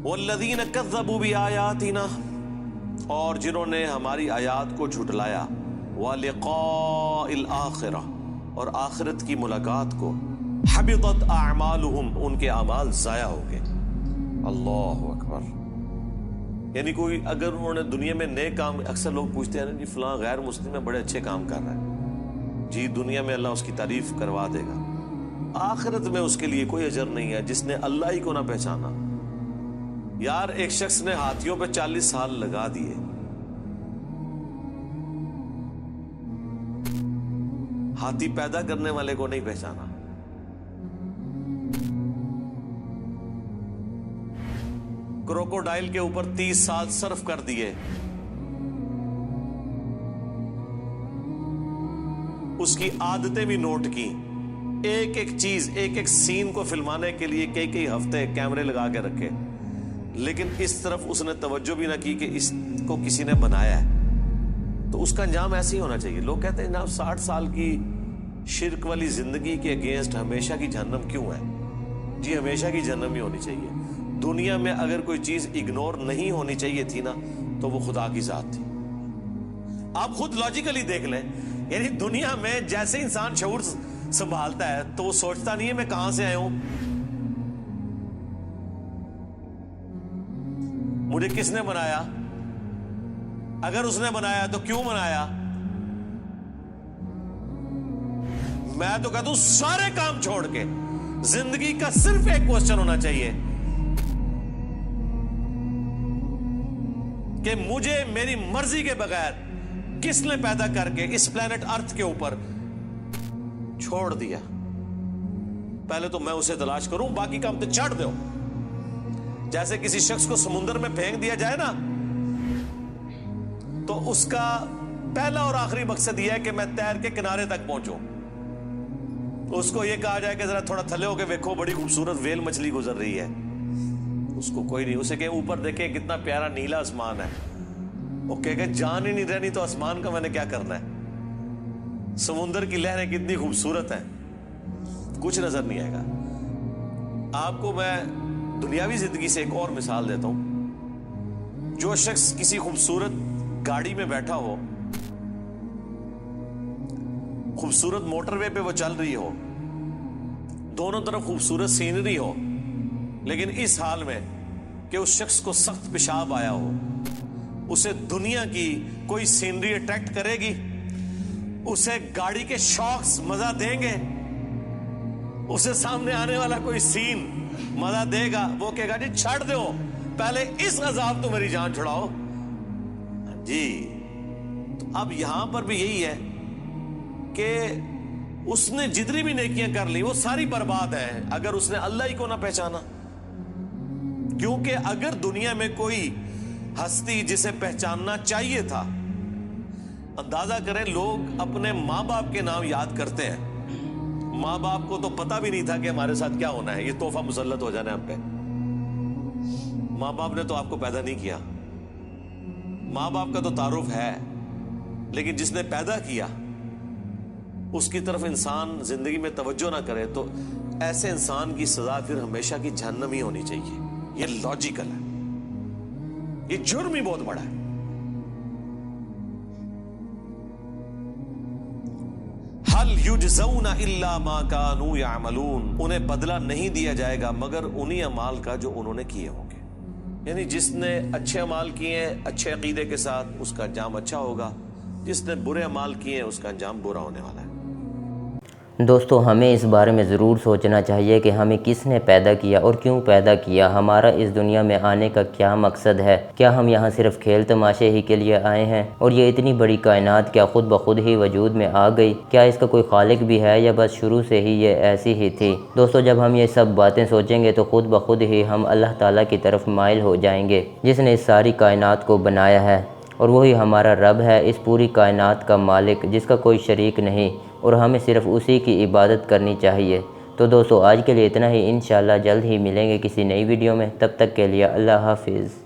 والذین کذبوا بآیاتنا، اور جنہوں نے ہماری آیات کو جھٹلایا، ولقاء الآخرہ، اور آخرت کی ملاقات کو، حبطت اعمالہم، ان کے اعمال ضائع ہو گئے۔ اللہ اکبر۔ یعنی کوئی اگر انہوں نے دنیا میں نیک کام، اکثر لوگ پوچھتے ہیں جی فلاں غیر مسلم میں بڑے اچھے کام کر رہا ہے، جی دنیا میں اللہ اس کی تعریف کروا دے گا، آخرت میں اس کے لیے کوئی اجر نہیں ہے جس نے اللہ ہی کو نہ پہچانا۔ یار ایک شخص نے ہاتھیوں پہ 40 سال لگا دیے، ہاتھی پیدا کرنے والے کو نہیں پہچانا، کروکوڈائل کے اوپر 30 سال صرف کر دیے، اس کی عادتیں بھی نوٹ کی، ایک ایک چیز، ایک ایک سین کو فلمانے کے لیے کئی کئی ہفتے کیمرے لگا کے رکھے، لیکن اس طرف اس نے توجہ بھی نہ کی کہ اس کو کسی نے بنایا ہے، تو اس کا انجام ایسے ہی ہونا چاہیے۔ لوگ کہتے ہیں جناب 60 سال کی شرک والی زندگی کے اگینسٹ ہمیشہ کی جہنم کیوں ہے؟ جی ہمیشہ کی جہنم ہی ہونی چاہیے۔ دنیا میں اگر کوئی چیز اگنور نہیں ہونی چاہیے تھی نا تو وہ خدا کی ذات تھی۔ آپ خود لاجیکلی دیکھ لیں، یعنی دنیا میں جیسے انسان شعور سنبھالتا ہے تو وہ سوچتا نہیں ہے میں کہاں سے آیا ہوں، مجھے کس نے بنایا، اگر اس نے بنایا تو کیوں بنایا۔ میں تو کہتا ہوں سارے کام چھوڑ کے زندگی کا صرف ایک کوسچن ہونا چاہیے کہ مجھے میری مرضی کے بغیر کس نے پیدا کر کے اس پلانٹ ارتھ کے اوپر چھوڑ دیا۔ پہلے تو میں اسے تلاش کروں، باقی کام تو چھوڑ دو۔ جیسے کسی شخص کو سمندر میں پھینک دیا جائے نا تو اس کا پہلا اور آخری مقصد یہ ہے کہ میں تیر کے کنارے تک پہنچوں۔ اس کو یہ کہا جائے کہ ذرا تھوڑا تھلے ہو کے دیکھو بڑی خوبصورت ویل مچھلی گزر رہی ہے، اس کو کوئی نہیں، اسے کہ اوپر دیکھیں کتنا پیارا نیلا آسمان ہے، وہ کہے کہ جان ہی نہیں رہنی تو آسمان کا میں نے کیا کرنا ہے، سمندر کی لہریں کتنی خوبصورت ہیں، کچھ نظر نہیں آئے گا۔ آپ کو میں دنیاوی زندگی سے ایک اور مثال دیتا ہوں۔ جو شخص کسی خوبصورت گاڑی میں بیٹھا ہو، خوبصورت موٹر وے پہ وہ چل رہی ہو، دونوں طرف خوبصورت سینری ہو، لیکن اس حال میں کہ اس شخص کو سخت پیشاب آیا ہو، اسے دنیا کی کوئی سینری اٹریکٹ کرے گی؟ اسے گاڑی کے شاکس مزہ دیں گے؟ اسے سامنے آنے والا کوئی سین مزہ دے گا؟ وہ کہے گا جی چھڑ دو، پہلے اس عذاب تو میری جان چھڑاؤ۔ جی تو اب یہاں پر بھی یہی ہے کہ اس نے جتنی بھی نیکیاں کر لی وہ ساری برباد ہیں اگر اس نے اللہ ہی کو نہ پہچانا۔ کیونکہ اگر دنیا میں کوئی ہستی جسے پہچاننا چاہیے تھا، اندازہ کریں لوگ اپنے ماں باپ کے نام یاد کرتے ہیں، ماں باپ کو تو پتہ بھی نہیں تھا کہ ہمارے ساتھ کیا ہونا ہے، یہ تحفہ مسلط ہو جانا ہے ہم پہ۔ ماں باپ نے تو آپ کو پیدا نہیں کیا، ماں باپ کا تو تعارف ہے، لیکن جس نے پیدا کیا اس کی طرف انسان زندگی میں توجہ نہ کرے تو ایسے انسان کی سزا پھر ہمیشہ کی جہنم ہی ہونی چاہیے۔ یہ لاجیکل ہے، یہ جرم ہی بہت بڑا ہے۔ هل یجزون الا ما كانوا يعملون، انہیں بدلہ نہیں دیا جائے گا مگر انہی اعمال کا جو انہوں نے کیے ہوں گے۔ یعنی جس نے اچھے اعمال کیے ہیں اچھے عقیدے کے ساتھ اس کا انجام اچھا ہوگا، جس نے برے اعمال کیے ہیں اس کا انجام برا ہونے والا ہے۔ دوستو ہمیں اس بارے میں ضرور سوچنا چاہیے کہ ہمیں کس نے پیدا کیا اور کیوں پیدا کیا، ہمارا اس دنیا میں آنے کا کیا مقصد ہے، کیا ہم یہاں صرف کھیل تماشے ہی کے لیے آئے ہیں، اور یہ اتنی بڑی کائنات کیا خود بخود ہی وجود میں آ گئی، کیا اس کا کوئی خالق بھی ہے یا بس شروع سے ہی یہ ایسی ہی تھی۔ دوستو جب ہم یہ سب باتیں سوچیں گے تو خود بخود ہی ہم اللہ تعالیٰ کی طرف مائل ہو جائیں گے جس نے اس ساری کائنات کو بنایا ہے، اور وہی ہمارا رب ہے، اس پوری کائنات کا مالک جس کا کوئی شریک نہیں، اور ہمیں صرف اسی کی عبادت کرنی چاہیے۔ تو دوستو آج کے لیے اتنا ہی، انشاءاللہ جلد ہی ملیں گے کسی نئی ویڈیو میں، تب تک کے لیے اللہ حافظ۔